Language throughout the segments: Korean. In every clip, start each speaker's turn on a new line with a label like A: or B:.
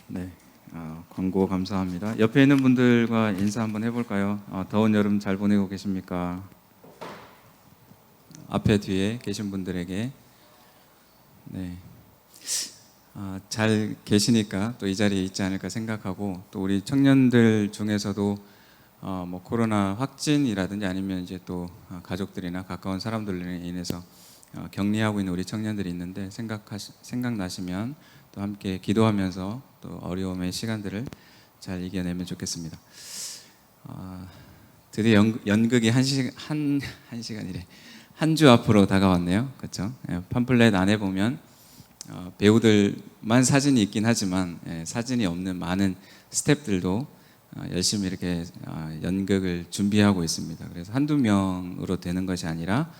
A: 네, 광고 감사합니다. 옆에 있는 분들과 인사 한번 해볼까요? 더운 여름 잘 보내고 계십니까? 앞에 뒤에 계신 분들에게 네, 잘 계시니까 또 이 자리에 있지 않을까 생각하고, 또 우리 청년들 중에서도 뭐 코로나 확진이라든지 아니면 이제 또 가족들이나 가까운 사람들로 인해서 격리하고 있는 우리 청년들이 있는데, 생각나시면 또 함께 기도하면서 또 어려움의 시간들을 잘 이겨내면 좋겠습니다. 드디어 연극이 한 시간이래. 한 주 앞으로 다가왔네요. 그렇죠? 팜플렛 안에 보면 배우들만 사진이 있긴 하지만 사진이 없는 많은 스태프들도 열심히 이렇게 연극을 준비하고 있습니다. 그래서 한두 명으로 되는 것이 아니라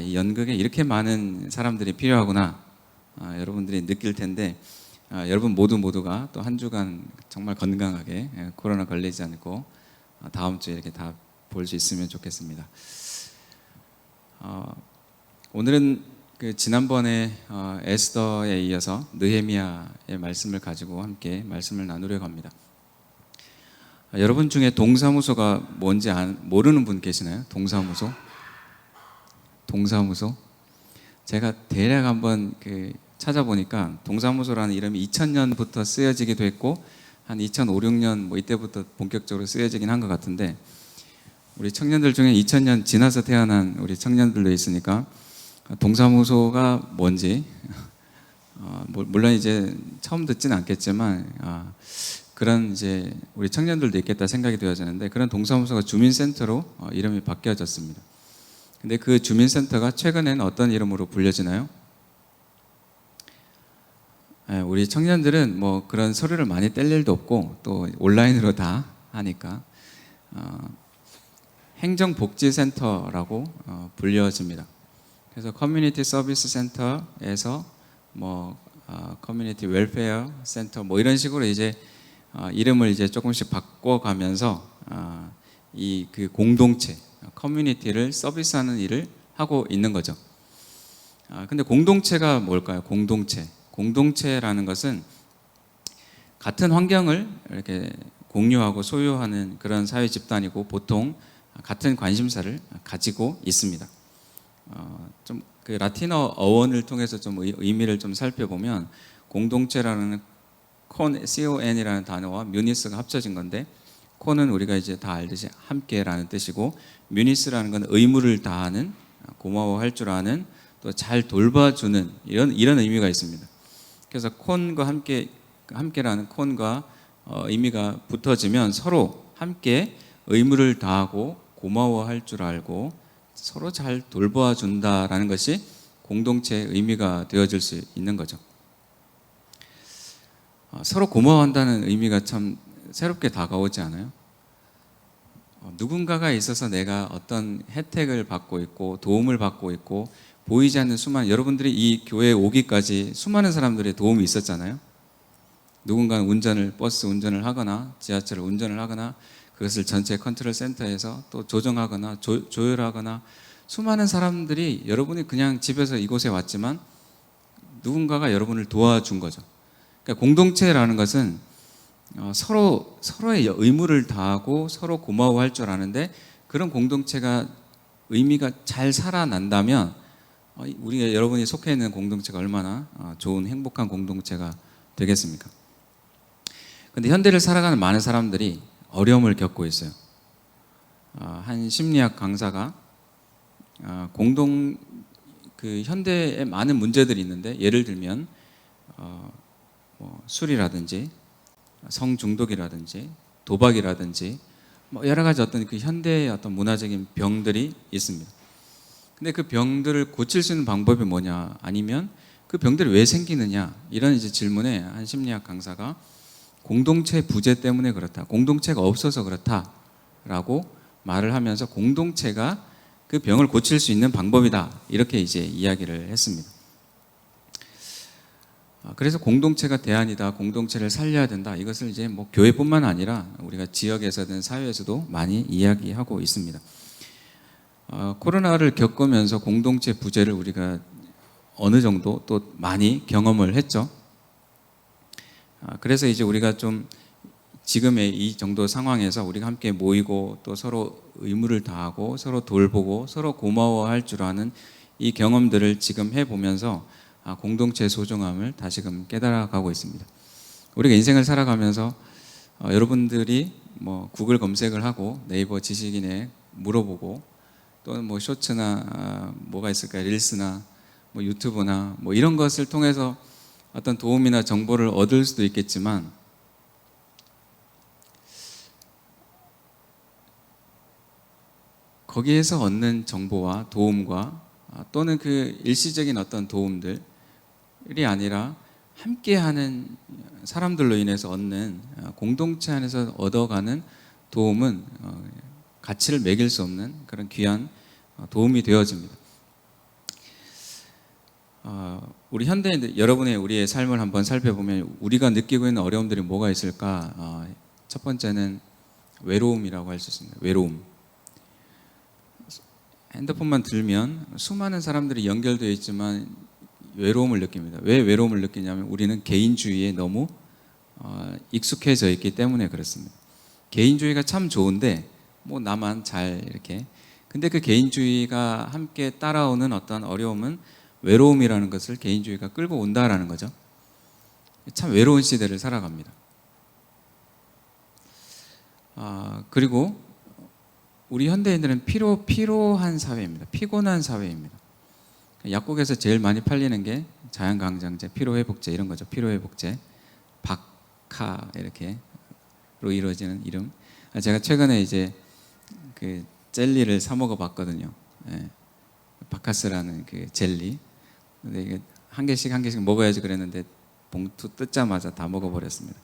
A: 이 연극에 이렇게 많은 사람들이 필요하구나, 여러분들이 느낄 텐데, 여러분 모두가 또 한 주간 정말 건강하게 코로나 걸리지 않고 다음 주에 이렇게 다 볼 수 있으면 좋겠습니다. 오늘은 그 지난번에 에스더에 이어서 느헤미야의 말씀을 가지고 함께 말씀을 나누려고 합니다. 여러분 중에 동사무소가 뭔지 모르는 분 계시나요? 동사무소? 제가 대략 한번 찾아보니까 동사무소라는 이름이 2000년부터 쓰여지기도 했고 한 2005, 6년 뭐 이때부터 본격적으로 쓰여지긴 한 것 같은데, 우리 청년들 중에 2000년 지나서 태어난 우리 청년들도 있으니까 동사무소가 뭔지 물론 이제 처음 듣지는 않겠지만 그런 이제 우리 청년들도 있겠다 생각이 되어지는데, 그런 동사무소가 주민센터로 이름이 바뀌어졌습니다. 근데 그 주민센터가 최근에는 어떤 이름으로 불려지나요? 우리 청년들은 뭐 그런 서류를 많이 뗄 일도 없고 또 온라인으로 다 하니까 행정복지센터라고 불려집니다. 그래서 커뮤니티 서비스 센터에서 뭐 커뮤니티 웰페어 센터 뭐 이런 식으로 이제 이름을 이제 조금씩 바꿔가면서 이 그 공동체, 커뮤니티를 서비스하는 일을 하고 있는 거죠. 근데 공동체가 뭘까요? 공동체라는 것은 같은 환경을 이렇게 공유하고 소유하는 그런 사회 집단이고, 보통 같은 관심사를 가지고 있습니다. 좀 그 라틴어 어원을 통해서 좀 의미를 좀 살펴보면, 공동체라는 CON이라는 단어와 뮤니스가 합쳐진 건데, 콘은 우리가 이제 다 알듯이 함께라는 뜻이고, 뮤니스라는 건 의무를 다하는, 고마워할 줄 아는, 또 잘 돌봐주는 이런 의미가 있습니다. 그래서 콘과 함께라는 콘과 의미가 붙어지면 서로 함께 의무를 다하고 고마워할 줄 알고 서로 잘 돌봐준다라는 것이 공동체의 의미가 되어질 수 있는 거죠. 서로 고마워한다는 의미가 참 새롭게 다가오지 않아요? 누군가가 있어서 내가 어떤 혜택을 받고 있고 도움을 받고 있고, 보이지 않는 여러분들이 이 교회에 오기까지 수많은 사람들의 도움이 있었잖아요. 누군가는 버스 운전을 하거나 지하철을 운전을 하거나 그것을 전체 컨트롤 센터에서 또 조정하거나 조율하거나, 수많은 사람들이, 여러분이 그냥 집에서 이곳에 왔지만 누군가가 여러분을 도와준 거죠. 그러니까 공동체라는 것은 서로의 의무를 다하고 서로 고마워할 줄 아는데, 그런 공동체가 의미가 잘 살아난다면 여러분이 속해 있는 공동체가 얼마나 좋은 행복한 공동체가 되겠습니까? 근데 현대를 살아가는 많은 사람들이 어려움을 겪고 있어요. 한 심리학 강사가 현대에 많은 문제들이 있는데, 예를 들면 술이라든지 성 중독이라든지 도박이라든지 뭐 여러 가지 어떤 그 현대의 어떤 문화적인 병들이 있습니다. 근데 그 병들을 고칠 수 있는 방법이 뭐냐, 아니면 그 병들이 왜 생기느냐, 이런 이제 질문에 한 심리학 강사가 공동체 부재 때문에 그렇다, 공동체가 없어서 그렇다라고 말을 하면서 공동체가 그 병을 고칠 수 있는 방법이다, 이렇게 이제 이야기를 했습니다. 그래서 공동체가 대안이다, 공동체를 살려야 된다, 이것을 이제 뭐 교회뿐만 아니라 우리가 지역에서든 사회에서도 많이 이야기하고 있습니다. 코로나를 겪으면서 공동체 부재를 우리가 어느 정도 또 많이 경험을 했죠. 그래서 이제 우리가 좀 지금의 이 정도 상황에서 우리가 함께 모이고 또 서로 의무를 다하고 서로 돌보고 서로 고마워할 줄 아는 이 경험들을 지금 해보면서 공동체의 소중함을 다시금 깨달아가고 있습니다. 우리가 인생을 살아가면서 여러분들이 뭐 구글 검색을 하고 네이버 지식인에 물어보고 또는 뭐 쇼츠나 뭐가 있을까요? 릴스나 뭐 유튜브나 뭐 이런 것을 통해서 어떤 도움이나 정보를 얻을 수도 있겠지만 거기에서 얻는 정보와 도움과 또는 그 일시적인 어떤 도움들이 아니라 함께하는 사람들로 인해서 얻는 공동체 안에서 얻어가는 도움은 가치를 매길 수 없는 그런 귀한 도움이 되어집니다. 우리 현대인들 여러분의 우리의 삶을 한번 살펴보면 우리가 느끼고 있는 어려움들이 뭐가 있을까? 첫 번째는 외로움이라고 할 수 있습니다. 외로움. 핸드폰만 들면 수많은 사람들이 연결되어 있지만 외로움을 느낍니다. 왜 외로움을 느끼냐면 우리는 개인주의에 너무 익숙해져 있기 때문에 그렇습니다. 개인주의가 참 좋은데 뭐 나만 잘 이렇게 근데 그 개인주의가 함께 따라오는 어떤 어려움은 외로움이라는 것을 개인주의가 끌고 온다라는 거죠. 참 외로운 시대를 살아갑니다. 그리고 우리 현대인들은 피로한 사회입니다. 피곤한 사회입니다. 약국에서 제일 많이 팔리는 게 자연강장제, 피로회복제 이런 거죠. 피로회복제, 박하 이렇게로 이루어지는 이름. 제가 최근에 이제 그 젤리를 사 먹어봤거든요. 바카스라는 그 젤리. 근데 이게 한 개씩 먹어야지 그랬는데 봉투 뜯자마자 다 먹어버렸습니다.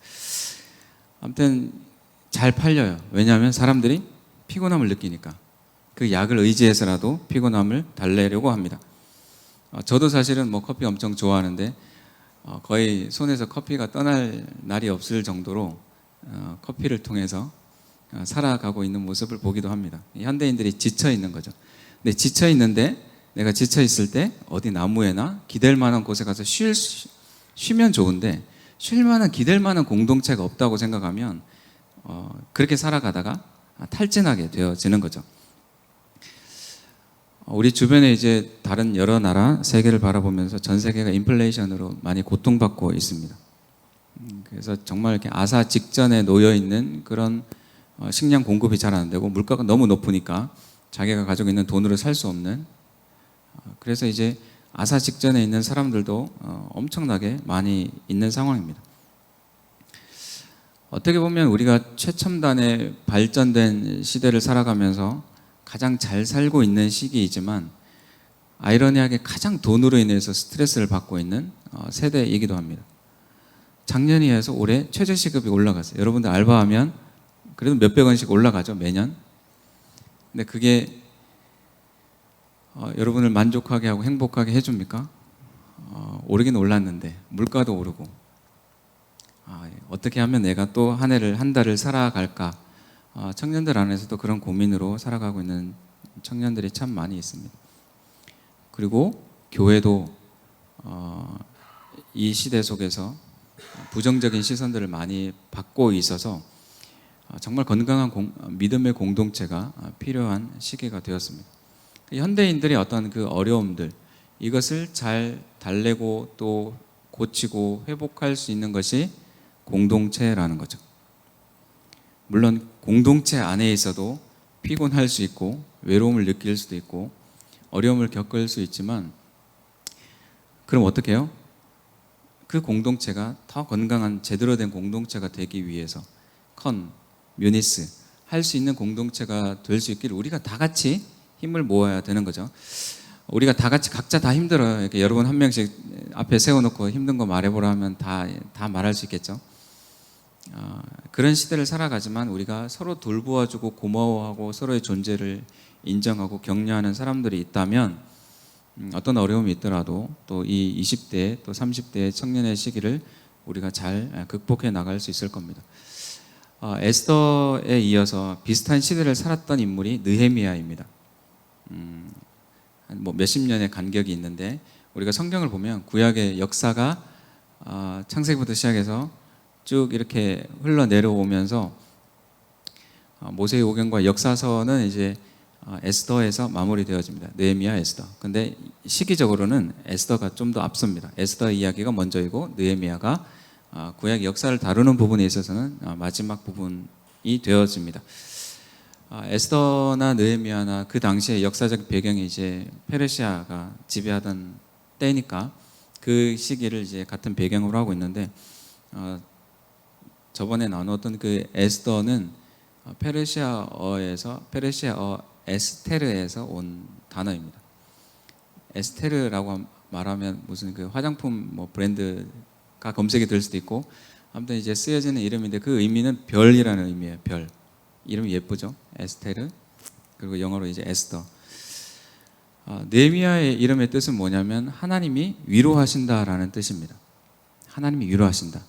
A: 아무튼 잘 팔려요. 왜냐하면 사람들이 피곤함을 느끼니까 그 약을 의지해서라도 피곤함을 달래려고 합니다. 저도 사실은 뭐 커피 엄청 좋아하는데 거의 손에서 커피가 떠날 날이 없을 정도로 커피를 통해서 살아가고 있는 모습을 보기도 합니다. 현대인들이 지쳐 있는 거죠. 근데 지쳐 있는데 내가 지쳐 있을 때 어디 나무에나 기댈 만한 곳에 가서 쉬면 좋은데 쉴 만한 기댈 만한 공동체가 없다고 생각하면 그렇게 살아가다가 탈진하게 되어지는 거죠. 우리 주변에 이제 다른 여러 나라 세계를 바라보면서 전 세계가 인플레이션으로 많이 고통받고 있습니다. 그래서 정말 이렇게 아사 직전에 놓여 있는 그런 식량 공급이 잘 안 되고 물가가 너무 높으니까 자기가 가지고 있는 돈으로 살 수 없는 그래서 이제 아사 직전에 있는 사람들도 엄청나게 많이 있는 상황입니다. 어떻게 보면 우리가 최첨단의 발전된 시대를 살아가면서 가장 잘 살고 있는 시기이지만 아이러니하게 가장 돈으로 인해서 스트레스를 받고 있는 세대이기도 합니다. 작년에 해서 올해 최저시급이 올라갔어요. 여러분들 알바하면 그래도 몇백 원씩 올라가죠, 매년. 근데 그게 여러분을 만족하게 하고 행복하게 해줍니까? 오르긴 올랐는데 물가도 오르고 어떻게 하면 내가 또 한 달을 살아갈까? 청년들 안에서도 그런 고민으로 살아가고 있는 청년들이 참 많이 있습니다. 그리고 교회도 이 시대 속에서 부정적인 시선들을 많이 받고 있어서 정말 건강한 믿음의 공동체가 필요한 시기가 되었습니다. 현대인들이 어떤 그 어려움들 이것을 잘 달래고 또 고치고 회복할 수 있는 것이 공동체라는 거죠. 물론 공동체 안에 있어도 피곤할 수 있고 외로움을 느낄 수도 있고 어려움을 겪을 수 있지만 그럼 어떻게 해요? 그 공동체가 더 건강한 제대로 된 공동체가 되기 위해서 뮤니스 할 수 있는 공동체가 될 수 있기를 우리가 다 같이 힘을 모아야 되는 거죠. 우리가 다 같이 각자 다 힘들어요. 이렇게 여러분 한 명씩 앞에 세워놓고 힘든 거 말해보라 하면 다 말할 수 있겠죠. 그런 시대를 살아가지만 우리가 서로 돌보아주고 고마워하고 서로의 존재를 인정하고 격려하는 사람들이 있다면 어떤 어려움이 있더라도 또 이 20대 또 30대의 청년의 시기를 우리가 잘 극복해 나갈 수 있을 겁니다. 에스더에 이어서 비슷한 시대를 살았던 인물이 느헤미야입니다. 뭐 몇십 년의 간격이 있는데 우리가 성경을 보면 구약의 역사가 창세기부터 시작해서 쭉 이렇게 흘러내려오면서 모세오경과 역사서는 이제 에스더에서 마무리되어집니다. 느헤미야, 에스더. 근데 시기적으로는 에스더가 좀 더 앞섭니다. 에스더 이야기가 먼저이고 느헤미야가 구약 역사를 다루는 부분에 있어서는 마지막 부분이 되어집니다. 에스더나 느헤미야나 그 당시의 역사적 배경이 이제 페르시아가 지배하던 때니까 그 시기를 이제 같은 배경으로 하고 있는데, 저번에 나눴던 그 에스더는 페르시아어 에스테르에서 온 단어입니다. 에스테르라고 말하면 무슨 그 화장품 뭐 브랜드가 검색이 될 수도 있고, 아무튼 이제 쓰여지는 이름인데 그 의미는 별이라는 의미예요. 별. 이름이 예쁘죠? 에스테르. 그리고 영어로 이제 에스더. 느헤미야의 이름의 뜻은 뭐냐면 하나님이 위로하신다라는 뜻입니다. 하나님이 위로하신다.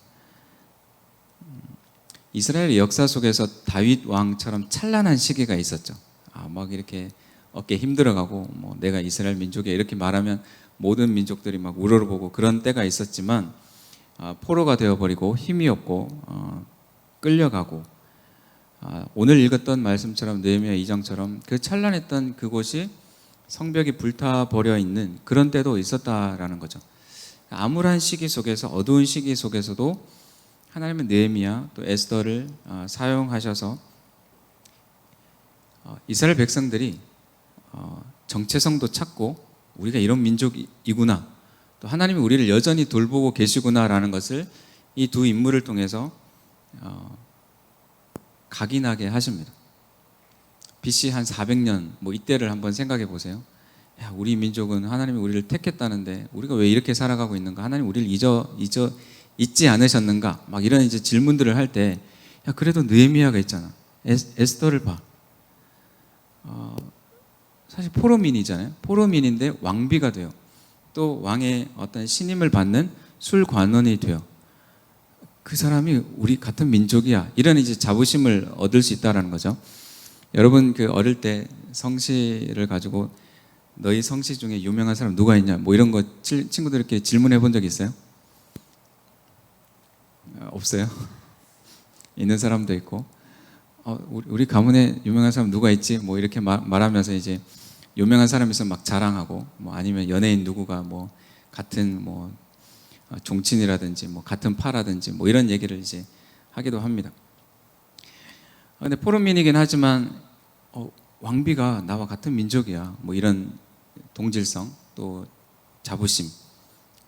A: 이스라엘의 역사 속에서 다윗 왕처럼 찬란한 시기가 있었죠. 막 이렇게 어깨 힘들어가고 뭐 내가 이스라엘 민족에 이렇게 말하면 모든 민족들이 막 우러러보고 그런 때가 있었지만, 포로가 되어버리고 힘이 없고 끌려가고, 오늘 읽었던 말씀처럼 느헤미야 2장처럼 그 찬란했던 그곳이 성벽이 불타버려 있는 그런 때도 있었다라는 거죠. 암울한 시기 속에서, 어두운 시기 속에서도 하나님은 느헤미야 또 에스더를 사용하셔서 이스라엘 백성들이 정체성도 찾고 우리가 이런 민족이구나, 또 하나님이 우리를 여전히 돌보고 계시구나라는 것을 이 두 인물을 통해서 각인하게 하십니다. BC 한 400년 뭐 이때를 한번 생각해 보세요. 야, 우리 민족은 하나님이 우리를 택했다는데 우리가 왜 이렇게 살아가고 있는가? 하나님 우리를 잊지 않으셨는가? 막 이런 이제 질문들을 할 때, 야, 그래도 느헤미야가 있잖아. 에스더를 봐. 사실 포로민이잖아요. 포로민인데 왕비가 돼요. 또 왕의 어떤 신임을 받는 술관원이 돼요. 그 사람이 우리 같은 민족이야. 이런 이제 자부심을 얻을 수 있다라는 거죠. 여러분 그 어릴 때 성씨를 가지고 너희 성씨 중에 유명한 사람 누가 있냐? 뭐 이런 거 친구들께 질문해 본 적 있어요? 없어요? 있는 사람도 있고, 우리 가문에 유명한 사람 누가 있지? 뭐 이렇게 말하면서 이제 유명한 사람이 있으면 막 자랑하고, 뭐 아니면 연예인 누구가 뭐 같은 뭐 종친이라든지 뭐 같은 파라든지 뭐 이런 얘기를 이제 하기도 합니다. 근데 포로민이긴 하지만 왕비가 나와 같은 민족이야. 뭐 이런 동질성, 또 자부심,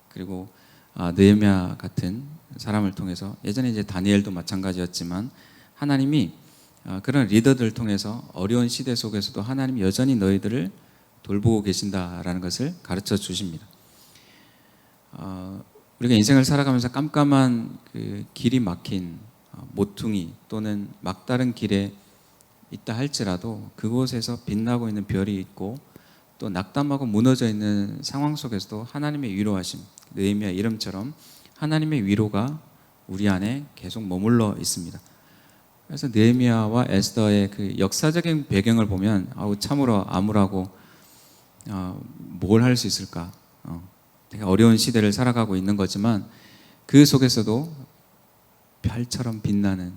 A: 그리고 느헤미야 같은 사람을 통해서, 예전에 이제 다니엘도 마찬가지였지만 하나님이 그런 리더들을 통해서 어려운 시대 속에서도 하나님이 여전히 너희들을 돌보고 계신다라는 것을 가르쳐 주십니다. 우리가 인생을 살아가면서 깜깜한 그 길이 막힌 모퉁이 또는 막다른 길에 있다 할지라도 그곳에서 빛나고 있는 별이 있고, 또 낙담하고 무너져 있는 상황 속에서도 하나님의 위로하심, 느헤미야 이름처럼 하나님의 위로가 우리 안에 계속 머물러 있습니다. 그래서 느헤미야와 에스더의 그 역사적인 배경을 보면 참으로 암울하고 뭘 할 수 있을까, 되게 어려운 시대를 살아가고 있는 거지만 그 속에서도 별처럼 빛나는,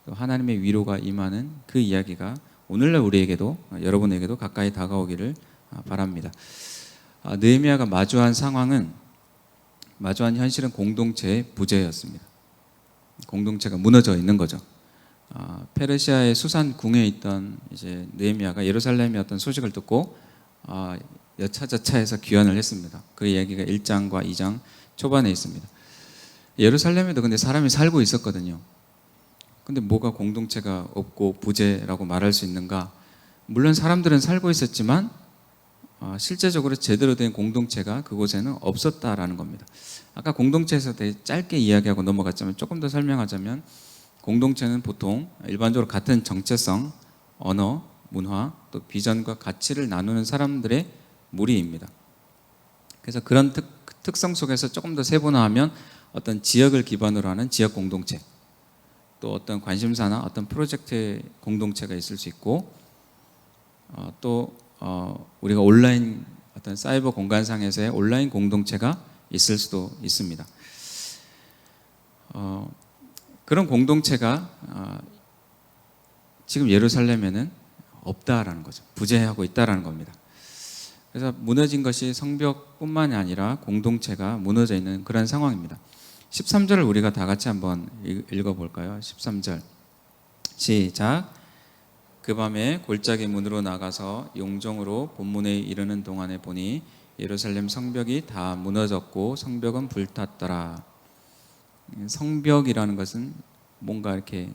A: 또 하나님의 위로가 임하는 그 이야기가 오늘날 우리에게도, 여러분에게도 가까이 다가오기를 바랍니다. 느헤미야가 마주한 현실은 공동체의 부재였습니다. 공동체가 무너져 있는 거죠. 페르시아의 수산 궁에 있던 이제 느헤미야가 예루살렘의 어떤 소식을 듣고 여차저차해서 귀환을 했습니다. 그 이야기가 1장과 2장 초반에 있습니다. 예루살렘에도 근데 사람이 살고 있었거든요. 근데 뭐가 공동체가 없고 부재라고 말할 수 있는가? 물론 사람들은 살고 있었지만 실제적으로 제대로 된 공동체가 그곳에는 없었다라는 겁니다. 아까 공동체에서 되게 짧게 이야기하고 넘어갔지만 조금 더 설명하자면, 공동체는 보통 일반적으로 같은 정체성, 언어, 문화, 또 비전과 가치를 나누는 사람들의 무리입니다. 그래서 그런 특성 속에서 조금 더 세분화하면 어떤 지역을 기반으로 하는 지역 공동체, 또 어떤 관심사나 어떤 프로젝트 공동체가 있을 수 있고, 또 우리가 온라인 어떤 사이버 공간상에서의 온라인 공동체가 있을 수도 있습니다. 그런 공동체가 지금 예루살렘에는 없다라는 거죠. 부재하고 있다라는 겁니다. 그래서 무너진 것이 성벽뿐만이 아니라 공동체가 무너져 있는 그런 상황입니다. 13절을 우리가 다 같이 한번 읽어볼까요? 13절 시작. 그 밤에 골짜기 문으로 나가서 용종으로 본문에 이르는 동안에 보니 예루살렘 성벽이 다 무너졌고 성벽은 불탔더라. 성벽이라는 것은 뭔가 이렇게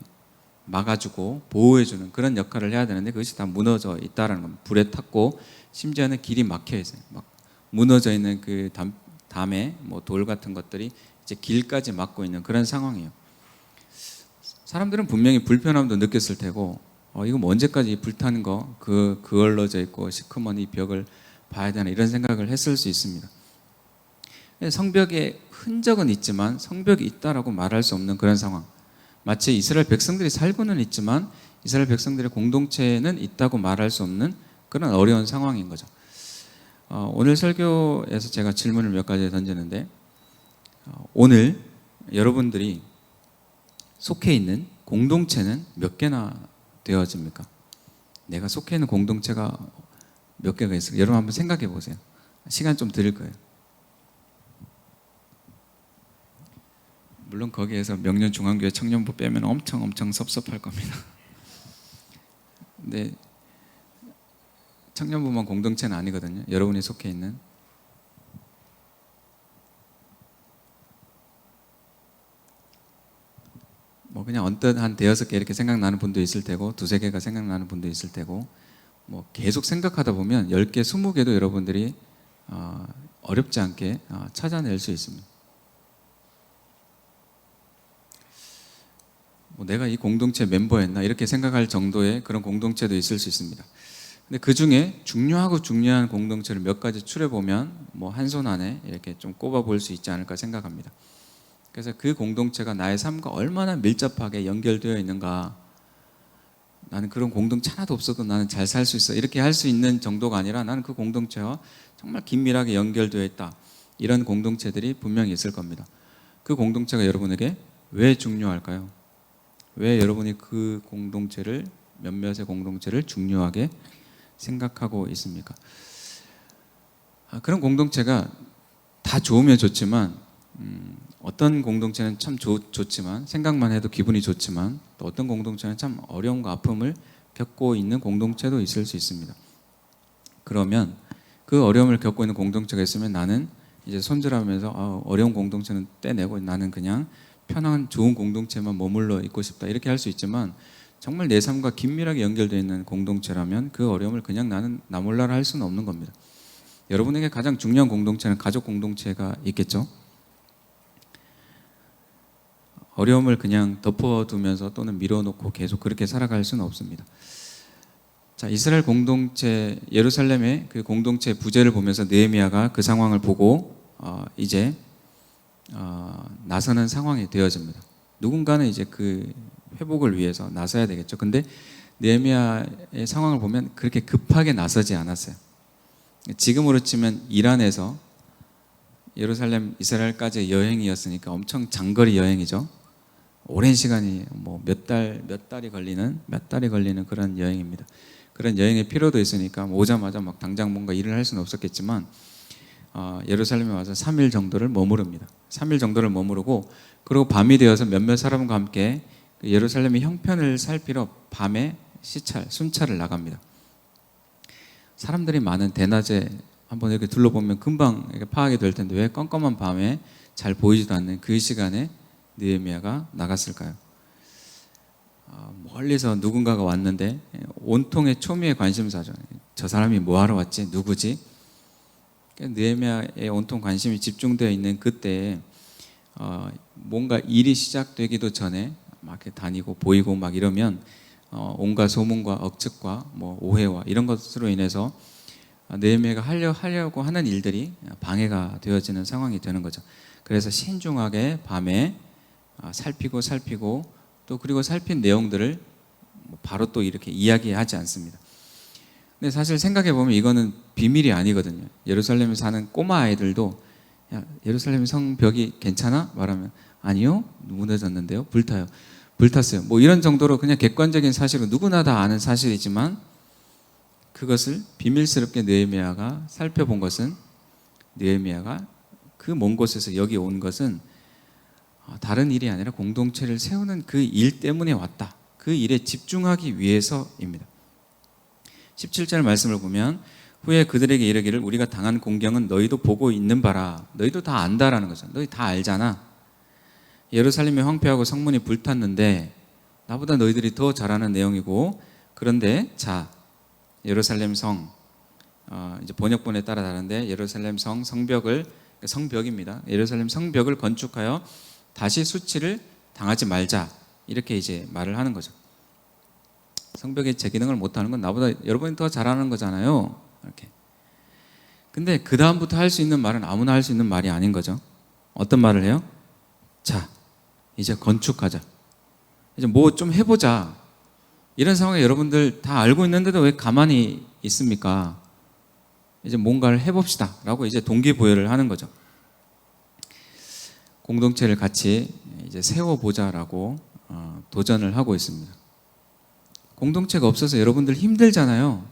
A: 막아주고 보호해주는 그런 역할을 해야 되는데 그것이 다 무너져 있다는 겁니다. 불에 탔고 심지어는 길이 막혀 있어요. 막 무너져 있는 그 담에 뭐 돌 같은 것들이 이제 길까지 막고 있는 그런 상황이에요. 사람들은 분명히 불편함도 느꼈을 테고 이거 뭐 언제까지 불타는 거 그을러져 있고 시커먼 이 벽을 봐야 되나 이런 생각을 했을 수 있습니다. 성벽에 흔적은 있지만 성벽이 있다라고 말할 수 없는 그런 상황. 마치 이스라엘 백성들이 살고는 있지만 이스라엘 백성들의 공동체는 있다고 말할 수 없는 그런 어려운 상황인 거죠. 오늘 설교에서 제가 질문을 몇 가지 던지는데 오늘 여러분들이 속해 있는 공동체는 몇 개나 되어집니까? 내가 속해 있는 공동체가 몇 개가 있을까? 여러분 한번 생각해 보세요. 시간 좀 드릴 거예요. 물론 거기에서 명륜중앙교회 청년부 빼면 엄청 섭섭할 겁니다. 근데 청년부만 공동체는 아니거든요. 여러분이 속해 있는. 뭐 그냥 언뜻 한 대여섯 개 이렇게 생각나는 분도 있을 테고 두세 개가 생각나는 분도 있을 테고 뭐 계속 생각하다 보면 10개, 20개도 여러분들이 어렵지 않게 찾아낼 수 있습니다. 뭐 내가 이 공동체 멤버였나 이렇게 생각할 정도의 그런 공동체도 있을 수 있습니다. 근데 그 중에 중요한 공동체를 몇 가지 추려보면 뭐 한 손 안에 이렇게 좀 꼽아볼 수 있지 않을까 생각합니다. 그래서 그 공동체가 나의 삶과 얼마나 밀접하게 연결되어 있는가, 나는 그런 공동체 하나도 없어도 나는 잘 살 수 있어 이렇게 할 수 있는 정도가 아니라 나는 그 공동체와 정말 긴밀하게 연결되어 있다, 이런 공동체들이 분명히 있을 겁니다. 그 공동체가 여러분에게 왜 중요할까요? 왜 여러분이 그 공동체를, 몇몇의 공동체를 중요하게 생각하고 있습니까? 그런 공동체가 다 좋으면 좋지만 어떤 공동체는 참 좋지만 생각만 해도 기분이 좋지만 또 어떤 공동체는 참 어려움과 아픔을 겪고 있는 공동체도 있을 수 있습니다. 그러면 그 어려움을 겪고 있는 공동체가 있으면 나는 이제 손절하면서 어려운 공동체는 떼내고 나는 그냥 편한 좋은 공동체만 머물러 있고 싶다 이렇게 할 수 있지만 정말 내 삶과 긴밀하게 연결되어 있는 공동체라면 그 어려움을 그냥 나는 나 몰라라 할 수는 없는 겁니다. 여러분에게 가장 중요한 공동체는 가족 공동체가 있겠죠. 어려움을 그냥 덮어두면서 또는 밀어놓고 계속 그렇게 살아갈 수는 없습니다. 자, 이스라엘 공동체, 예루살렘의 그 공동체 부재를 보면서 느헤미야가 그 상황을 보고 이제 나서는 상황이 되어집니다. 누군가는 이제 그 회복을 위해서 나서야 되겠죠. 근데 느헤미야의 상황을 보면 그렇게 급하게 나서지 않았어요. 지금으로 치면 이란에서 예루살렘, 이스라엘까지의 여행이었으니까 엄청 장거리 여행이죠. 오랜 시간이 뭐 몇 달이 걸리는 그런 여행입니다. 그런 여행의 필요도 있으니까 오자마자 막 당장 뭔가 일을 할 수는 없었겠지만 예루살렘에 와서 3일 정도를 머무릅니다. 3일 정도를 머무르고 그리고 밤이 되어서 몇몇 사람과 함께 예루살렘의 형편을 살피러 밤에 순찰을 나갑니다. 사람들이 많은 대낮에 한번 이렇게 둘러보면 금방 이렇게 파악이 될 텐데 왜 껌껌한 밤에 잘 보이지도 않는 그 시간에 느헤미야가 나갔을까요? 멀리서 누군가가 왔는데 온통의 초미의 관심사죠. 저 사람이 뭐하러 왔지? 누구지? 느헤미야의 온통 관심이 집중되어 있는 그때에 뭔가 일이 시작되기도 전에 막 이렇게 다니고 보이고 막 이러면 온갖 소문과 억측과 뭐 오해와 이런 것으로 인해서 느헤미야가 하려고 하는 일들이 방해가 되어지는 상황이 되는 거죠. 그래서 신중하게 밤에 살피고 또 그리고 살핀 내용들을 바로 또 이렇게 이야기하지 않습니다. 근데 사실 생각해 보면 이거는 비밀이 아니거든요. 예루살렘에 사는 꼬마 아이들도 야, 예루살렘 성벽이 괜찮아? 말하면 아니요, 무너졌는데요, 불타요, 불탔어요. 뭐 이런 정도로 그냥 객관적인 사실은 누구나 다 아는 사실이지만 그것을 비밀스럽게 느헤미야가 살펴본 것은, 느헤미야가 그 먼 곳에서 여기 온 것은 다른 일이 아니라 공동체를 세우는 그 일 때문에 왔다. 그 일에 집중하기 위해서입니다. 17절 말씀을 보면 후에 그들에게 이르기를 우리가 당한 공경은 너희도 보고 있는 바라. 너희도 다 안다라는 거죠. 너희 다 알잖아. 예루살렘이 황폐하고 성문이 불탔는데 나보다 너희들이 더 잘 아는 내용이고, 그런데 자, 예루살렘 성, 이제 번역본에 따라 다른데 예루살렘 성벽을, 성벽입니다. 예루살렘 성벽을 건축하여 다시 수치를 당하지 말자, 이렇게 이제 말을 하는 거죠. 성벽의 제 기능을 못하는 건 나보다 여러분이 더 잘하는 거잖아요, 이렇게. 근데 그 다음부터 할 수 있는 말은 아무나 할 수 있는 말이 아닌 거죠. 어떤 말을 해요? 자, 이제 건축하자, 이제 뭐 좀 해보자. 이런 상황에 여러분들 다 알고 있는데도 왜 가만히 있습니까? 이제 뭔가를 해봅시다 라고 이제 동기부여를 하는 거죠. 공동체를 같이 이제 세워보자라고 도전을 하고 있습니다. 공동체가 없어서 여러분들 힘들잖아요.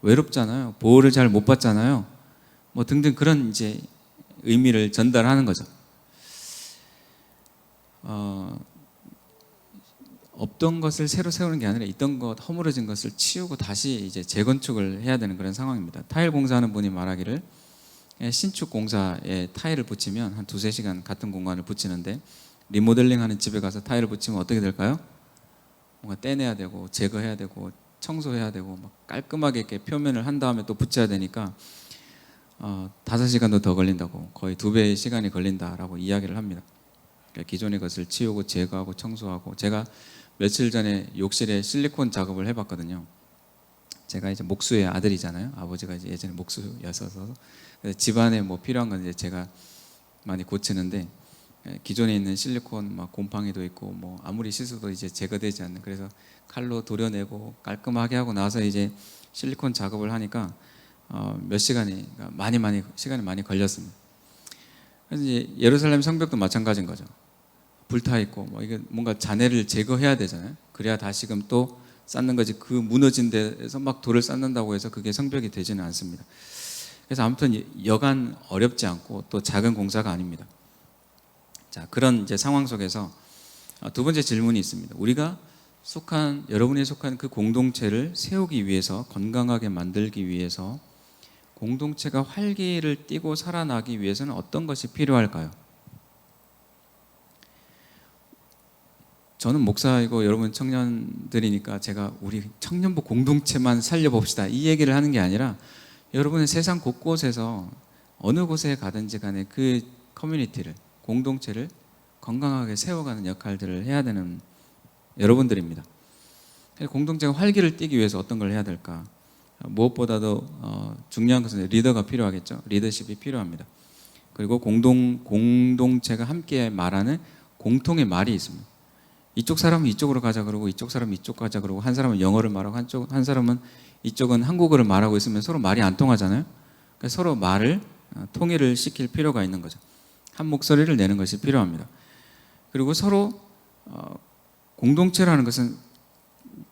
A: 외롭잖아요. 보호를 잘 못 받잖아요. 뭐 등등 그런 이제 의미를 전달하는 거죠. 없던 것을 새로 세우는 게 아니라 있던 것, 허물어진 것을 치우고 다시 이제 재건축을 해야 되는 그런 상황입니다. 타일 공사하는 분이 말하기를 신축 공사에 타일을 붙이면 한 2-3시간 같은 공간을 붙이는데 리모델링 하는 집에 가서 타일을 붙이면 어떻게 될까요? 뭔가 떼내야 되고 제거해야 되고 청소해야 되고 막 깔끔하게 이렇게 표면을 한 다음에 또 붙여야 되니까 5시간도 더 걸린다고, 거의 2배의 시간이 걸린다라고 이야기를 합니다. 그러니까 기존의 것을 치우고 제거하고 청소하고, 제가 며칠 전에 욕실에 실리콘 작업을 해봤거든요. 제가 이제 목수의 아들이잖아요. 아버지가 이제 예전에 목수였어서 집안에 뭐 필요한 건 이제 제가 많이 고치는데, 기존에 있는 실리콘 막 곰팡이도 있고 뭐 아무리 씻어도 이제 제거되지 않는, 그래서 칼로 도려내고 깔끔하게 하고 나서 이제 실리콘 작업을 하니까 몇 시간이 시간이 많이 걸렸습니다. 그래서 이제 예루살렘 성벽도 마찬가지인 거죠. 불타 있고 뭐 이게 뭔가 잔해를 제거해야 되잖아요. 그래야 다시금 또 쌓는 거지. 그 무너진 데에서 막 돌을 쌓는다고 해서 그게 성벽이 되지는 않습니다. 그래서 아무튼 여간 어렵지 않고 또 작은 공사가 아닙니다. 자, 그런 이제 상황 속에서 두 번째 질문이 있습니다. 우리가 여러분이 속한 그 공동체를 세우기 위해서, 건강하게 만들기 위해서, 공동체가 활기를 띠고 살아나기 위해서는 어떤 것이 필요할까요? 저는 목사이고 여러분 청년들이니까 제가 우리 청년부 공동체만 살려봅시다 이 얘기를 하는 게 아니라, 여러분은 세상 곳곳에서 어느 곳에 가든지 간에 그 커뮤니티를, 공동체를 건강하게 세워가는 역할들을 해야 되는 여러분들입니다. 공동체가 활기를 띠기 위해서 어떤 걸 해야 될까? 무엇보다도 중요한 것은 리더가 필요하겠죠. 리더십이 필요합니다. 그리고 공동체가 함께 말하는 공통의 말이 있습니다. 이쪽 사람은 이쪽으로 가자 그러고 이쪽 사람은 이쪽 가자 그러고, 한 사람은 영어를 말하고 한 사람은 이쪽은 한국어를 말하고 있으면 서로 말이 안 통하잖아요. 그러니까 서로 말을 통일을 시킬 필요가 있는 거죠. 한 목소리를 내는 것이 필요합니다. 그리고 서로 공동체라는 것은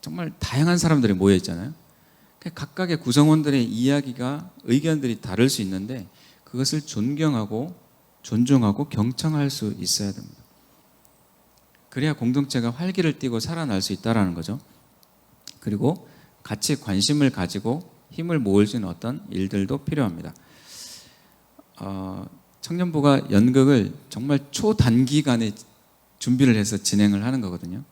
A: 정말 다양한 사람들이 모여 있잖아요. 각각의 구성원들의 이야기가, 의견들이 다를 수 있는데 그것을 존경하고 존중하고 경청할 수 있어야 됩니다. 그래야 공동체가 활기를 띠고 살아날 수 있다는 거죠. 그리고 같이 관심을 가지고 힘을 모을 수 있는 어떤 일들도 필요합니다. 청년부가 연극을 정말 초단기간에 준비를 해서 진행을 하는 거거든요.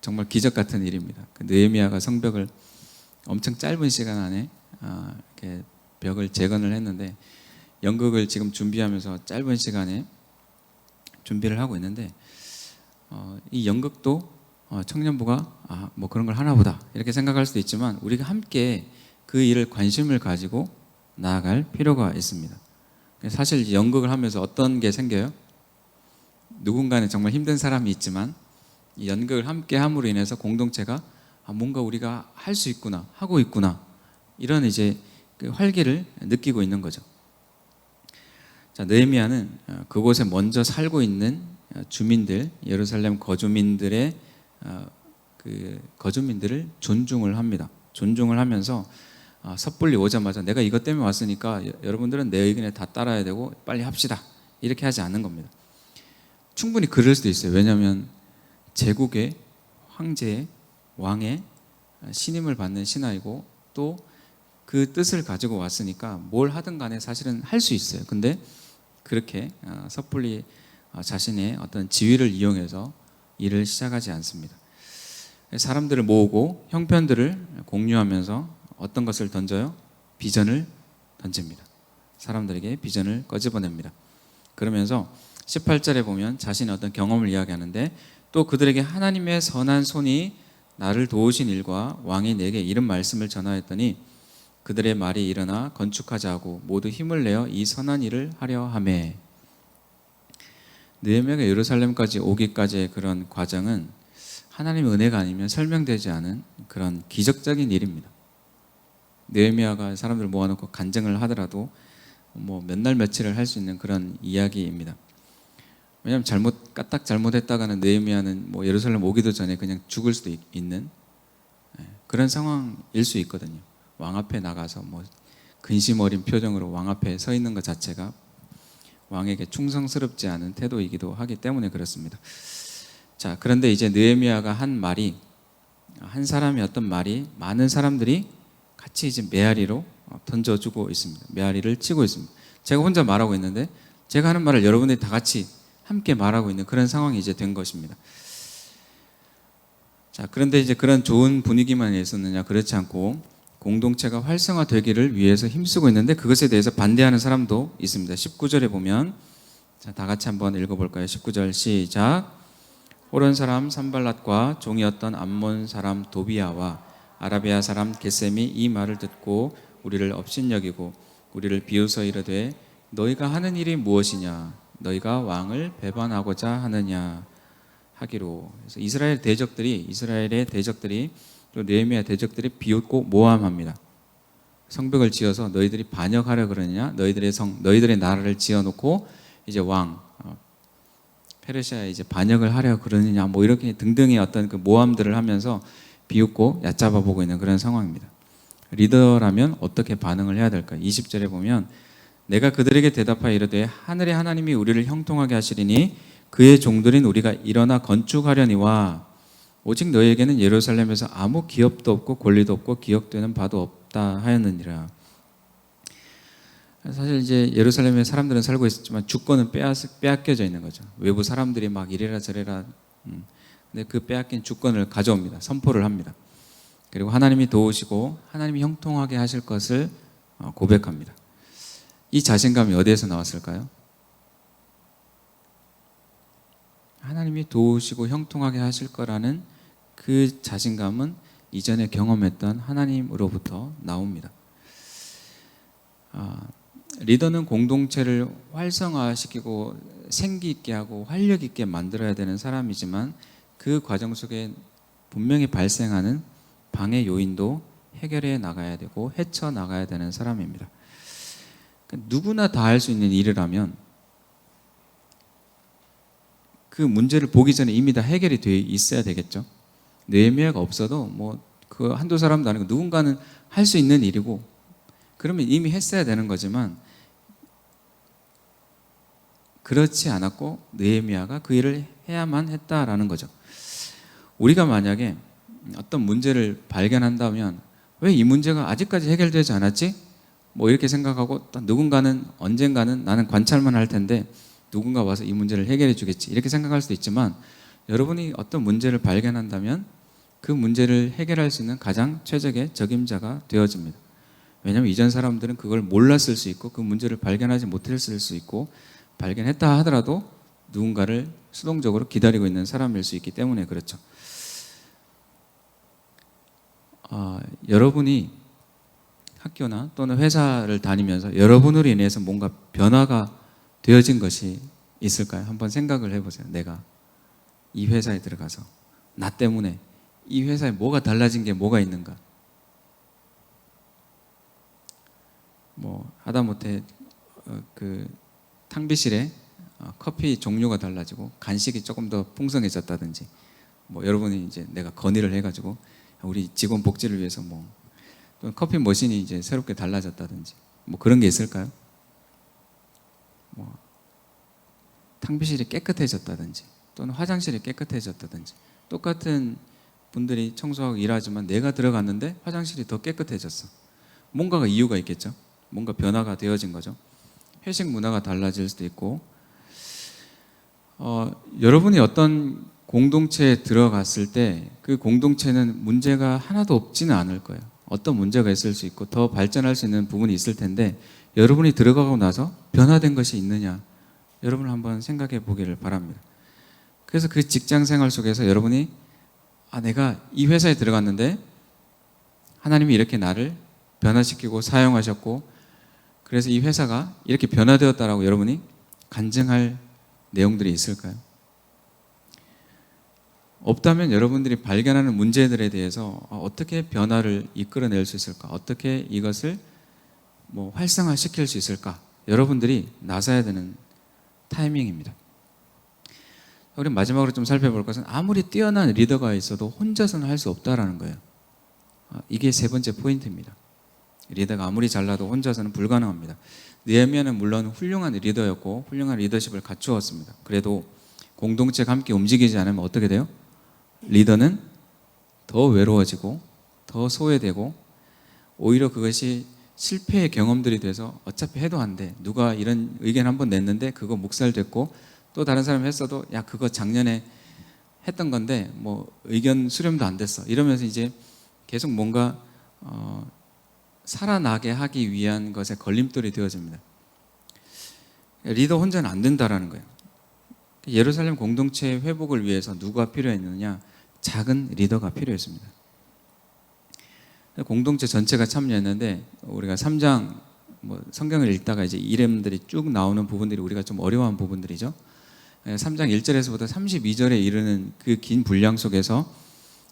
A: 정말 기적 같은 일입니다. 느헤미야가 성벽을 엄청 짧은 시간 안에 이렇게 벽을 재건을 했는데, 연극을 지금 준비하면서 짧은 시간에 준비를 하고 있는데, 이 연극도 청년부가 뭐 그런 걸 하나 보다 이렇게 생각할 수도 있지만, 우리가 함께 그 일을 관심을 가지고 나아갈 필요가 있습니다. 사실 연극을 하면서 어떤 게 생겨요? 누군가는 정말 힘든 사람이 있지만 이 연극을 함께 함으로 인해서 공동체가 뭔가 우리가 할 수 있구나, 하고 있구나, 이런 이제 그 활기를 느끼고 있는 거죠. 자, 느헤미야는 그곳에 먼저 살고 있는 주민들, 예루살렘 거주민들의 그 거주민들을 존중을 합니다. 존중을 하면서 섣불리 오자마자 내가 이것 때문에 왔으니까 여러분들은 내 의견에 다 따라야 되고 빨리 합시다, 이렇게 하지 않는 겁니다. 충분히 그럴 수도 있어요. 왜냐하면 제국의 황제의 왕의 신임을 받는 신하이고 또 그 뜻을 가지고 왔으니까 뭘 하든 간에 사실은 할 수 있어요. 근데 그렇게 섣불리 자신의 어떤 지위를 이용해서 일을 시작하지 않습니다. 사람들을 모으고 형편들을 공유하면서 어떤 것을 던져요? 비전을 던집니다. 사람들에게 비전을 꺼집어냅니다. 그러면서 18절에 보면 자신의 어떤 경험을 이야기하는데, 또 그들에게 하나님의 선한 손이 나를 도우신 일과 왕이 내게 이런 말씀을 전하였더니 그들의 말이 일어나 건축하자 하고 모두 힘을 내어 이 선한 일을 하려 하매. 느헤미야가 예루살렘까지 오기까지의 그런 과정은 하나님의 은혜가 아니면 설명되지 않은 그런 기적적인 일입니다. 느헤미야가 사람들을 모아놓고 간증을 하더라도 뭐 몇 날 며칠을 할 수 있는 그런 이야기입니다. 왜냐하면 까딱 잘못했다가는 느헤미야는 뭐 예루살렘 오기도 전에 그냥 죽을 수도 있는 그런 상황일 수 있거든요. 왕 앞에 나가서 뭐 근심 어린 표정으로 왕 앞에 서 있는 것 자체가 왕에게 충성스럽지 않은 태도이기도 하기 때문에 그렇습니다. 자, 그런데 이제 느헤미야가 한 말이, 한 사람의 어떤 말이 많은 사람들이 같이 이제 메아리로 던져주고 있습니다. 메아리를 치고 있습니다. 제가 혼자 말하고 있는데 제가 하는 말을 여러분들이 다 같이 함께 말하고 있는 그런 상황이 이제 된 것입니다. 자, 그런데 이제 그런 좋은 분위기만 있었느냐? 그렇지 않고 공동체가 활성화되기를 위해서 힘쓰고 있는데 그것에 대해서 반대하는 사람도 있습니다. 19절에 보면, 자, 다 같이 한번 읽어볼까요? 19절 시작. 호론 사람 산발랏과 종이었던 암몬 사람 도비야와 아라비아 사람 게셈이 이 말을 듣고 우리를 업신여기고 우리를 비웃어 이르되 너희가 하는 일이 무엇이냐? 너희가 왕을 배반하고자 하느냐 하기로. 그래서 이스라엘의 대적들이 또 느헤미야 대적들이 비웃고 모함합니다. 성벽을 지어서 너희들이 반역하려 그러느냐? 너희들의 나라를 지어놓고 이제 왕 페르시아에 이제 반역을 하려 그러느냐? 뭐 이렇게 등등의 어떤 그 모함들을 하면서 비웃고 얕잡아 보고 있는 그런 상황입니다. 리더라면 어떻게 반응을 해야 될까요? 20절에 보면 내가 그들에게 대답하여 이르되 하늘의 하나님이 우리를 형통하게 하시리니 그의 종들인 우리가 일어나 건축하려니와 오직 너희에게는 예루살렘에서 아무 기업도 없고 권리도 없고 기억되는 바도 없다 하였느니라. 사실 이제 예루살렘에 사람들은 살고 있었지만 주권은 빼앗겨져 있는 거죠. 외부 사람들이 막 이래라 저래라. 근데 그 빼앗긴 주권을 가져옵니다. 선포를 합니다. 그리고 하나님이 도우시고 하나님이 형통하게 하실 것을 고백합니다. 이 자신감이 어디에서 나왔을까요? 하나님이 도우시고 형통하게 하실 거라는 그 자신감은 이전에 경험했던 하나님으로부터 나옵니다. 리더는 공동체를 활성화시키고 생기 있게 하고 활력 있게 만들어야 되는 사람이지만 그 과정 속에 분명히 발생하는 방해 요인도 해결해 나가야 되고 헤쳐 나가야 되는 사람입니다. 누구나 다 할 수 있는 일이라면 그 문제를 보기 전에 이미 다 해결이 돼 있어야 되겠죠. 느헤미야가 없어도 뭐 그 한두 사람도 아니고 누군가는 할 수 있는 일이고 그러면 이미 했어야 되는 거지만 그렇지 않았고 느헤미야가 그 일을 해야만 했다라는 거죠. 우리가 만약에 어떤 문제를 발견한다면 왜 이 문제가 아직까지 해결되지 않았지? 뭐 이렇게 생각하고 또 누군가는 언젠가는 나는 관찰만 할 텐데 누군가 와서 이 문제를 해결해 주겠지 이렇게 생각할 수도 있지만 여러분이 어떤 문제를 발견한다면 그 문제를 해결할 수 있는 가장 최적의 적임자가 되어집니다. 왜냐하면 이전 사람들은 그걸 몰랐을 수 있고 그 문제를 발견하지 못했을 수 있고 발견했다 하더라도 누군가를 수동적으로 기다리고 있는 사람일 수 있기 때문에 그렇죠. 여러분이 학교나 또는 회사를 다니면서 여러분으로 인해서 뭔가 변화가 되어진 것이 있을까요? 한번 생각을 해보세요. 내가 이 회사에 들어가서 나 때문에 이 회사에 뭐가 달라진 게 뭐가 있는가? 뭐 하다못해 탕비실에 커피 종류가 달라지고 간식이 조금 더 풍성해졌다든지, 뭐 여러분이 이제 내가 건의를 해가지고 우리 직원 복지를 위해서 뭐 또는 커피 머신이 이제 새롭게 달라졌다든지 뭐 그런 게 있을까요? 뭐 탕비실이 깨끗해졌다든지 또는 화장실이 깨끗해졌다든지, 똑같은 분들이 청소하고 일하지만 내가 들어갔는데 화장실이 더 깨끗해졌어. 뭔가가 이유가 있겠죠. 뭔가 변화가 되어진 거죠. 회식 문화가 달라질 수도 있고, 여러분이 어떤 공동체에 들어갔을 때 그 공동체는 문제가 하나도 없지는 않을 거예요. 어떤 문제가 있을 수 있고 더 발전할 수 있는 부분이 있을 텐데, 여러분이 들어가고 나서 변화된 것이 있느냐, 여러분 한번 생각해 보기를 바랍니다. 그래서 그 직장 생활 속에서 여러분이 내가 이 회사에 들어갔는데 하나님이 이렇게 나를 변화시키고 사용하셨고 그래서 이 회사가 이렇게 변화되었다라고 여러분이 간증할 내용들이 있을까요? 없다면 여러분들이 발견하는 문제들에 대해서 어떻게 변화를 이끌어낼 수 있을까? 어떻게 이것을 뭐 활성화시킬 수 있을까? 여러분들이 나서야 되는 타이밍입니다. 우리 마지막으로 좀 살펴볼 것은, 아무리 뛰어난 리더가 있어도 혼자서는 할 수 없다라는 거예요. 이게 세 번째 포인트입니다. 리더가 아무리 잘나도 혼자서는 불가능합니다. 느헤미야는 물론 훌륭한 리더였고 훌륭한 리더십을 갖추었습니다. 그래도 공동체가 함께 움직이지 않으면 어떻게 돼요? 리더는 더 외로워지고 더 소외되고 오히려 그것이 실패의 경험들이 돼서 어차피 해도 안 돼. 누가 이런 의견 한번 냈는데 그거 묵살됐고 또 다른 사람이 했어도 야 그거 작년에 했던 건데 뭐 의견 수렴도 안 됐어. 이러면서 이제 계속 뭔가 살아나게 하기 위한 것에 걸림돌이 되어집니다. 리더 혼자는 안 된다라는 거예요. 예루살렘 공동체의 회복을 위해서 누가 필요했느냐? 작은 리더가 필요했습니다. 공동체 전체가 참여했는데 우리가 3장 뭐 성경을 읽다가 이제 이름들이 쭉 나오는 부분들이 우리가 좀 어려워한 부분들이죠. 3장 1절에서부터 32절에 이르는 그 긴 분량 속에서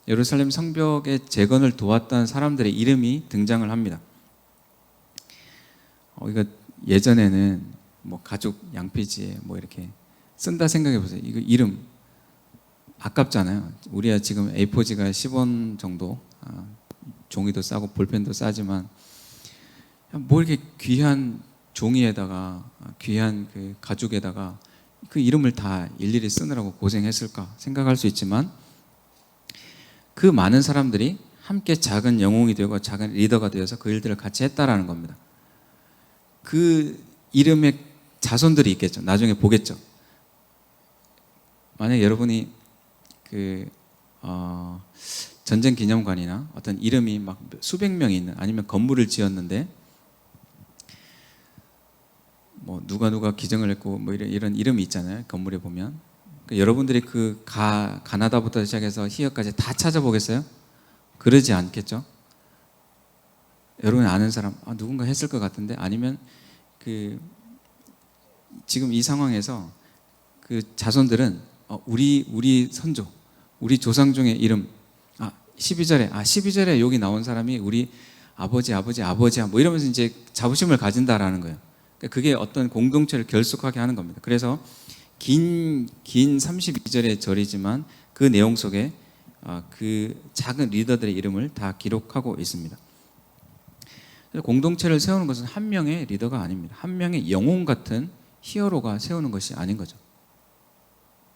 A: 예루살렘 성벽의 재건을 도왔던 사람들의 이름이 등장을 합니다. 이거 예전에는 뭐 가죽 양피지에 뭐 이렇게 쓴다 생각해 보세요. 이거 이름 아깝잖아요. 우리야 지금 A4지가 10원 정도, 종이도 싸고 볼펜도 싸지만 뭐 이렇게 귀한 종이에다가 귀한 그 가죽에다가 그 이름을 다 일일이 쓰느라고 고생했을까 생각할 수 있지만, 그 많은 사람들이 함께 작은 영웅이 되고 작은 리더가 되어서 그 일들을 같이 했다라는 겁니다. 그 이름의 자손들이 있겠죠. 나중에 보겠죠. 만약 여러분이 전쟁 기념관이나 어떤 이름이 막 수백 명이 있는, 아니면 건물을 지었는데 뭐 누가 기증을 했고 뭐 이런 이름이 있잖아요. 건물에 보면 여러분들이 그 가나다부터 시작해서 히어까지 다 찾아보겠어요? 그러지 않겠죠? 여러분 아는 사람 누군가 했을 것 같은데, 아니면 지금 이 상황에서 그 자손들은 우리 선조, 우리 조상 중의 이름 12절에 여기 나온 사람이 우리 아버지야 뭐 이러면서 이제 자부심을 가진다라는 거예요. 그게 어떤 공동체를 결속하게 하는 겁니다. 그래서 긴 32절의 절이지만 그 내용 속에 그 작은 리더들의 이름을 다 기록하고 있습니다. 공동체를 세우는 것은 한 명의 리더가 아닙니다. 한 명의 영웅 같은 히어로가 세우는 것이 아닌 거죠.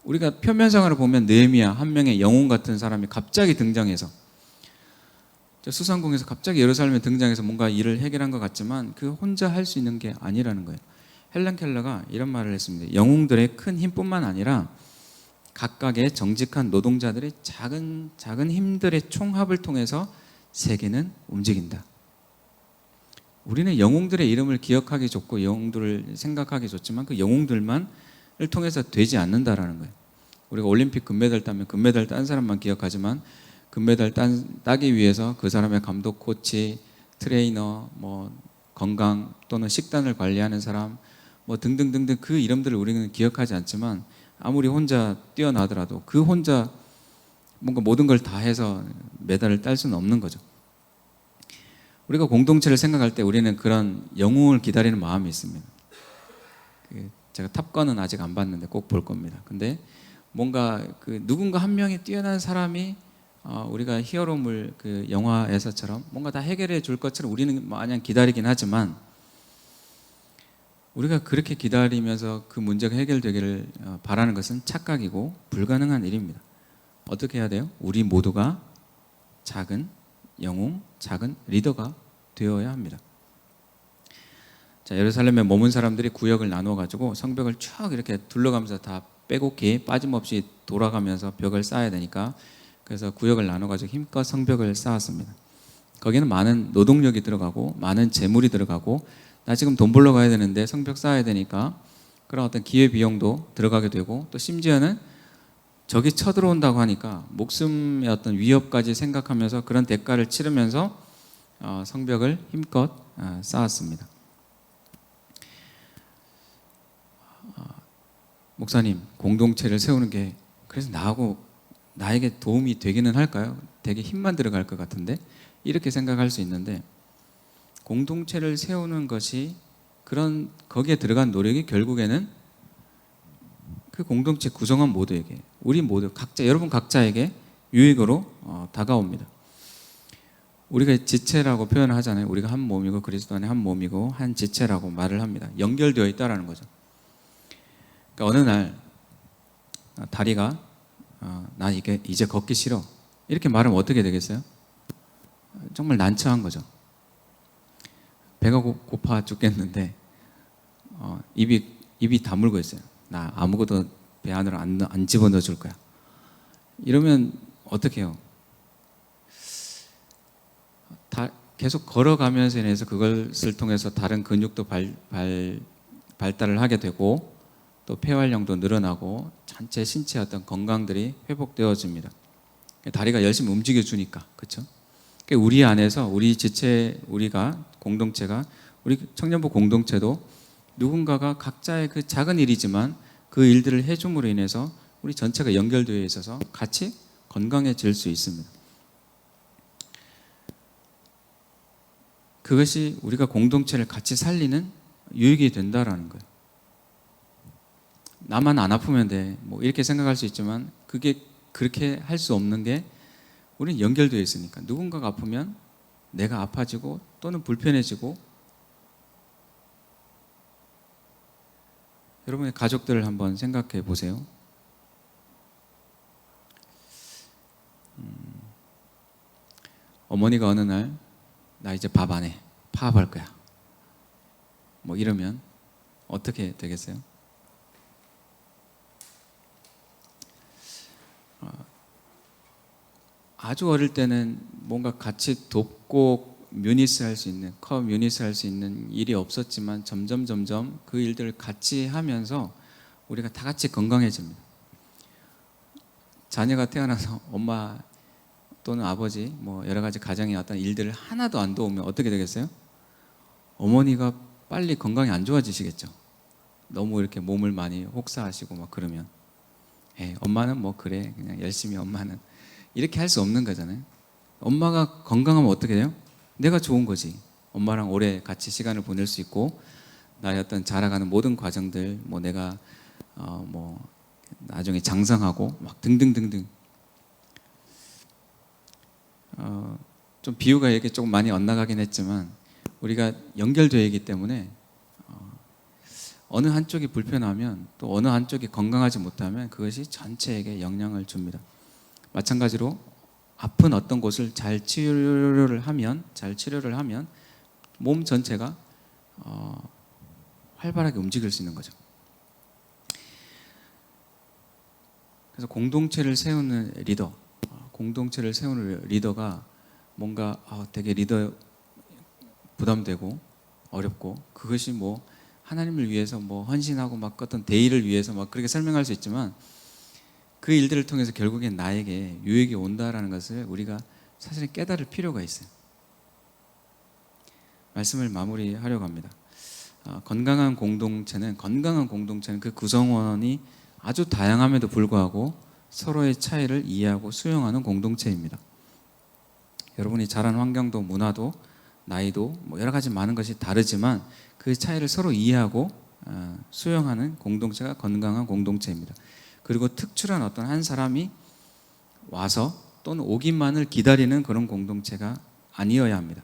A: 우리가 표면상으로 보면 느헤미야 한 명의 영웅 같은 사람이 갑자기 등장해서, 수상궁에서 갑자기 예루살렘에 등장해서 뭔가 일을 해결한 것 같지만 그 혼자 할 수 있는 게 아니라는 거예요. 헬렌 켈러가 이런 말을 했습니다. 영웅들의 큰 힘뿐만 아니라 각각의 정직한 노동자들의 작은 힘들의 총합을 통해서 세계는 움직인다. 우리는 영웅들의 이름을 기억하기 좋고 영웅들을 생각하기 좋지만 그 영웅들만을 통해서 되지 않는다라는 거예요. 우리가 올림픽 금메달 따면 금메달 딴 사람만 기억하지만 금메달 따기 위해서 그 사람의 감독, 코치, 트레이너, 뭐 건강 또는 식단을 관리하는 사람 뭐 등등등등 그 이름들을 우리는 기억하지 않지만, 아무리 혼자 뛰어나더라도 그 혼자 뭔가 모든 걸 다 해서 메달을 딸 수는 없는 거죠. 우리가 공동체를 생각할 때 우리는 그런 영웅을 기다리는 마음이 있습니다. 제가 탑건은 아직 안 봤는데 꼭 볼 겁니다. 근데 뭔가 그 누군가 한 명이 뛰어난 사람이 우리가 히어로물 그 영화에서처럼 뭔가 다 해결해 줄 것처럼 우리는 마냥 기다리긴 하지만 우리가 그렇게 기다리면서 그 문제가 해결되기를 바라는 것은 착각이고 불가능한 일입니다. 어떻게 해야 돼요? 우리 모두가 작은 영웅, 작은 리더가 되어야 합니다. 자, 예루살렘에 머문 사람들이 구역을 나눠 가지고 성벽을 쭉 이렇게 둘러가면서 다 빼곡히 빠짐없이 돌아가면서 벽을 쌓아야 되니까 그래서 구역을 나눠 가지고 힘껏 성벽을 쌓았습니다. 거기는 많은 노동력이 들어가고 많은 재물이 들어가고 나 지금 돈 벌러 가야 되는데 성벽 쌓아야 되니까 그런 어떤 기회 비용도 들어가게 되고 또 심지어는 적이 쳐들어온다고 하니까 목숨의 어떤 위협까지 생각하면서 그런 대가를 치르면서 성벽을 힘껏 쌓았습니다. 목사님, 공동체를 세우는 게 그래서 나에게 도움이 되기는 할까요? 되게 힘만 들어갈 것 같은데 이렇게 생각할 수 있는데 공동체를 세우는 것이 그런 거기에 들어간 노력이 결국에는 그 공동체 구성원 모두에게 우리 모두 각자 여러분 각자에게 유익으로 다가옵니다. 우리가 지체라고 표현을 하잖아요. 우리가 한 몸이고 그리스도 안에 한 몸이고 한 지체라고 말을 합니다. 연결되어 있다라는 거죠. 그러니까 어느 날 다리가 나 이제 걷기 싫어 이렇게 말하면 어떻게 되겠어요? 정말 난처한 거죠. 배가 고파 죽겠는데 입이 다물고 있어요. 나 아무것도 배 안으로 안 집어넣어 줄 거야. 이러면 어떻게 해요? 계속 걸어가면서 인해서 그것을 통해서 다른 근육도 발달을 하게 되고 또 폐활량도 늘어나고 전체 신체의 어떤 건강들이 회복되어집니다. 다리가 열심히 움직여주니까, 그렇죠? 우리 안에서 우리 지체, 우리가 공동체가 우리 청년부 공동체도 누군가가 각자의 그 작은 일이지만 그 일들을 해줌으로 인해서 우리 전체가 연결되어 있어서 같이 건강해질 수 있습니다. 그것이 우리가 공동체를 같이 살리는 유익이 된다라는 거예요. 나만 안 아프면 돼. 뭐 이렇게 생각할 수 있지만 그게 그렇게 할 수 없는 게 우리는 연결되어 있으니까 누군가가 아프면 내가 아파지고 또는 불편해지고 여러분의 가족들을 한번 생각해 보세요. 어머니가 어느 날 나 이제 밥 안 해. 파업할 거야. 뭐 이러면 어떻게 되겠어요? 아주 어릴 때는 뭔가 같이 돕고 커뮤니스 할 수 있는 일이 없었지만 점점 그 일들을 같이 하면서 우리가 다 같이 건강해집니다. 자녀가 태어나서 엄마 또는 아버지 뭐 여러 가지 가정의 어떤 일들을 하나도 안 도우면 어떻게 되겠어요? 어머니가 빨리 건강이 안 좋아지시겠죠. 너무 이렇게 몸을 많이 혹사하시고 막 그러면 엄마는 뭐 그래 그냥 열심히 엄마는 이렇게 할 수 없는 거잖아요. 엄마가 건강하면 어떻게 돼요? 내가 좋은 거지. 엄마랑 오래 같이 시간을 보낼 수 있고 나의 어떤 자라가는 모든 과정들 뭐 내가 뭐 나중에 장성하고 막 등등등등 좀 비유가 이렇게 조금 많이 엇나가긴 했지만 우리가 연결되어 있기 때문에 어느 한쪽이 불편하면 또 어느 한쪽이 건강하지 못하면 그것이 전체에게 영향을 줍니다. 마찬가지로 아픈 어떤 곳을 잘 치료를 하면 몸 전체가 활발하게 움직일 수 있는 거죠. 그래서 공동체를 세우는 리더가 뭔가 되게 리더 부담되고 어렵고 그것이 뭐 하나님을 위해서 뭐 헌신하고 막 어떤 대의를 위해서 막 그렇게 설명할 수 있지만 그 일들을 통해서 결국엔 나에게 유익이 온다라는 것을 우리가 사실 깨달을 필요가 있어요. 말씀을 마무리하려고 합니다. 건강한 공동체는 그 구성원이 아주 다양함에도 불구하고 서로의 차이를 이해하고 수용하는 공동체입니다. 여러분이 자란 환경도 문화도 나이도 뭐 여러 가지 많은 것이 다르지만 그 차이를 서로 이해하고 수용하는 공동체가 건강한 공동체입니다. 그리고 특출한 어떤 한 사람이 와서 또는 오기만을 기다리는 그런 공동체가 아니어야 합니다.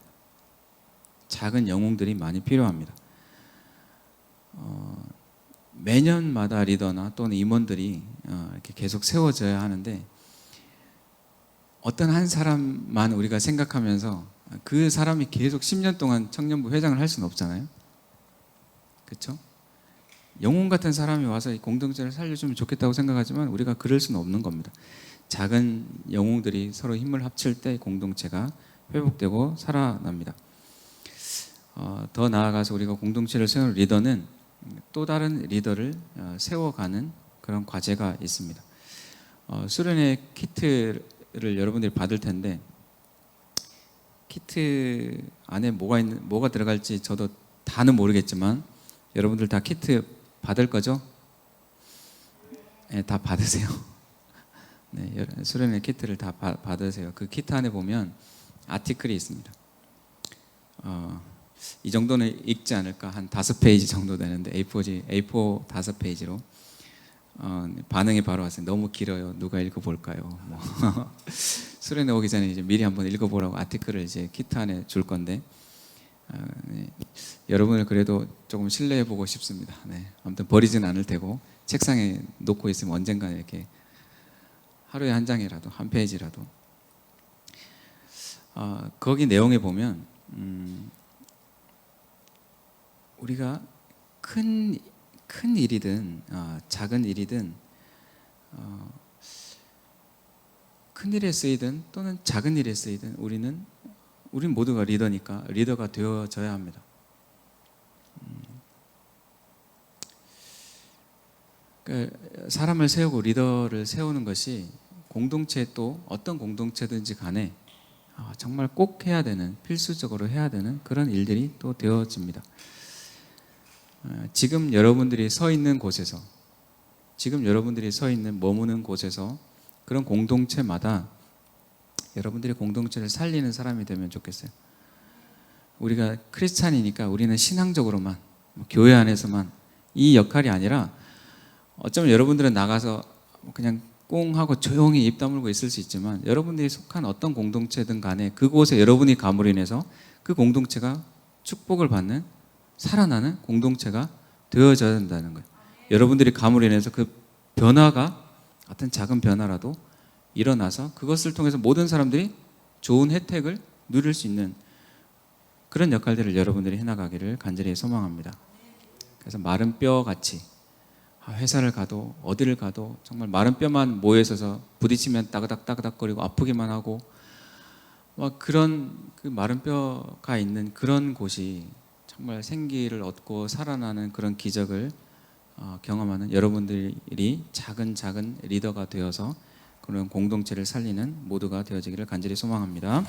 A: 작은 영웅들이 많이 필요합니다. 매년마다 리더나 또는 임원들이 이렇게 계속 세워져야 하는데 어떤 한 사람만 우리가 생각하면서 그 사람이 계속 10년 동안 청년부 회장을 할 수는 없잖아요. 그렇죠? 영웅 같은 사람이 와서 이 공동체를 살려주면 좋겠다고 생각하지만 우리가 그럴 수는 없는 겁니다. 작은 영웅들이 서로 힘을 합칠 때 공동체가 회복되고 살아납니다. 더 나아가서 우리가 공동체를 세우는 리더는 또 다른 리더를 세워가는 그런 과제가 있습니다. 수련회 키트를 여러분들이 받을 텐데 키트 안에 뭐가 들어갈지 저도 다는 모르겠지만 여러분들 다 키트 받을 거죠? 네, 다 받으세요. 네, 수련회 키트를 다 받으세요. 그 키트 안에 보면 아티클이 있습니다. 이 정도는 읽지 않을까? 한 5페이지 정도 되는데 A4 5페이지로 반응이 바로 왔어요. 너무 길어요. 누가 읽어볼까요? 뭐. 수련회 오기 전에 이제 미리 한번 읽어보라고 아티클을 이제 키트 안에 줄 건데 네. 여러분을 그래도 조금 신뢰해보고 싶습니다. 네. 아무튼 버리지는 않을 테고 책상에 놓고 있으면 언젠가 이렇게 하루에 한 장이라도 한 페이지라도 거기 내용에 보면 우리가 큰 일이든 작은 일이든 큰 일에 쓰이든 또는 작은 일에 쓰이든 우린 모두가 리더니까 리더가 되어져야 합니다. 그러니까 사람을 세우고 리더를 세우는 것이 공동체 또 어떤 공동체든지 간에 정말 꼭 해야 되는 필수적으로 해야 되는 그런 일들이 또 되어집니다. 지금 여러분들이 서 있는 곳에서 지금 여러분들이 서 있는 머무는 곳에서 그런 공동체마다 여러분들이 공동체를 살리는 사람이 되면 좋겠어요. 우리가 크리스찬이니까 우리는 신앙적으로만 교회 안에서만 이 역할이 아니라 어쩌면 여러분들은 나가서 그냥 꽁 하고 조용히 입 다물고 있을 수 있지만 여러분들이 속한 어떤 공동체든 간에 그곳에 여러분이 감으로 인해서 그 공동체가 축복을 받는 살아나는 공동체가 되어져야 된다는 거예요. 여러분들이 감으로 인해서 그 변화가 어떤 작은 변화라도 일어나서 그것을 통해서 모든 사람들이 좋은 혜택을 누릴 수 있는 그런 역할들을 여러분들이 해나가기를 간절히 소망합니다. 그래서 마른 뼈같이 회사를 가도 어디를 가도 정말 마른 뼈만 모여 있어서 부딪히면 따그닥거리고 아프기만 하고 막 그런 그 마른 뼈가 있는 그런 곳이 정말 생기를 얻고 살아나는 그런 기적을 경험하는 여러분들이 작은 리더가 되어서 그런 공동체를 살리는 모두가 되어지기를 간절히 소망합니다.